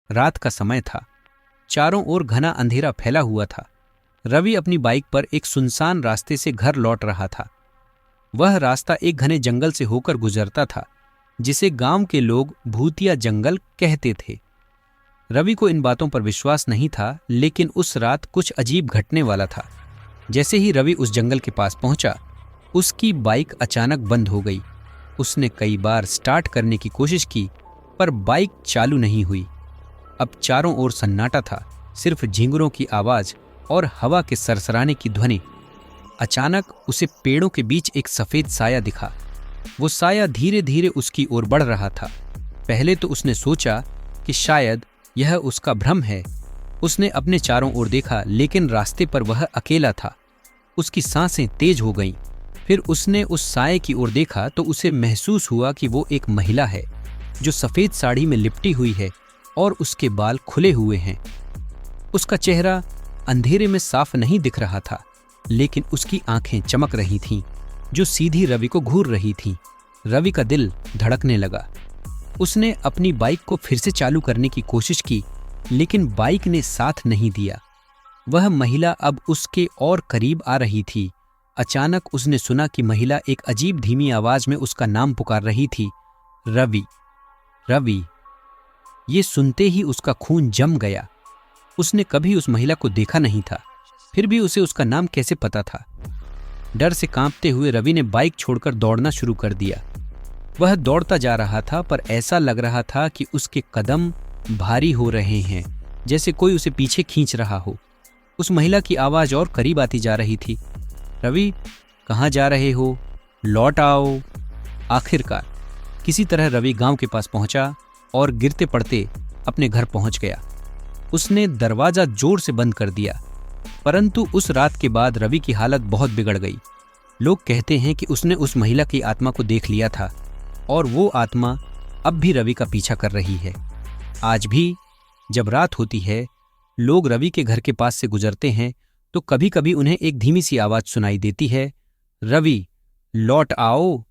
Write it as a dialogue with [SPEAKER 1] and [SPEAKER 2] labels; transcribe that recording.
[SPEAKER 1] रात का समय था। चारों ओर घना अंधेरा फैला हुआ था। रवि अपनी बाइक पर एक सुनसान रास्ते से घर लौट रहा था। वह रास्ता एक घने जंगल से होकर गुजरता था, जिसे गांव के लोग भूतिया जंगल कहते थे। रवि को इन बातों पर विश्वास नहीं था, लेकिन उस रात कुछ अजीब घटने वाला था। जैसे ही रवि उस जंगल के पास पहुंचा, उसकी बाइक अचानक बंद हो गई। उसने कई बार स्टार्ट करने की कोशिश की, पर बाइक चालू नहीं हुई। अब चारों ओर सन्नाटा था, सिर्फ झींगुरों की आवाज और हवा के सरसराने की ध्वनि। अचानक उसे पेड़ों के बीच एक सफेद साया दिखा। वो साया धीरे धीरे उसकी ओर बढ़ रहा था। पहले तो उसने सोचा कि शायद यह उसका भ्रम है। उसने अपने चारों ओर देखा, लेकिन रास्ते पर वह अकेला था। उसकी सांसें तेज हो गईं। फिर उसने उस साये की ओर देखा तो उसे महसूस हुआ कि वो एक महिला है, जो सफेद साड़ी में लिपटी हुई है और उसके बाल खुले हुए हैं। उसका चेहरा अंधेरे में साफ नहीं दिख रहा था, लेकिन उसकी आंखें चमक रही थीं, जो सीधी रवि को घूर रही थीं। रवि का दिल धड़कने लगा। उसने अपनी बाइक को फिर से चालू करने की कोशिश की, लेकिन बाइक ने साथ नहीं दिया। वह महिला अब उसके और करीब आ रही थी। अचानक उसने सुना कि महिला एक अजीब धीमी आवाज में उसका नाम पुकार रही थी, रवि, रवि। ये सुनते ही उसका खून जम गया। उसने कभी उस महिला को देखा नहीं था, फिर भी उसे उसका नाम कैसे पता था? डर से कांपते हुए रवि ने बाइक छोड़कर दौड़ना शुरू कर दिया। वह दौड़ता जा रहा था, पर ऐसा लग रहा था कि उसके कदम भारी हो रहे हैं, जैसे कोई उसे पीछे खींच रहा हो। उस महिला की आवाज और करीब आती जा रही थी, रवि, कहाँ जा रहे हो? लौट आओ। आखिरकार किसी तरह रवि गांव के पास पहुंचा और गिरते पड़ते अपने घर पहुंच गया। उसने दरवाजा जोर से बंद कर दिया, परंतु उस रात के बाद रवि की हालत बहुत बिगड़ गई। लोग कहते हैं कि उसने उस महिला की आत्मा को देख लिया था, और वो आत्मा अब भी रवि का पीछा कर रही है। आज भी जब रात होती है, लोग रवि के घर के पास से गुजरते हैं तो कभी कभी उन्हें एक धीमी सी आवाज सुनाई देती है, रवि, लौट आओ।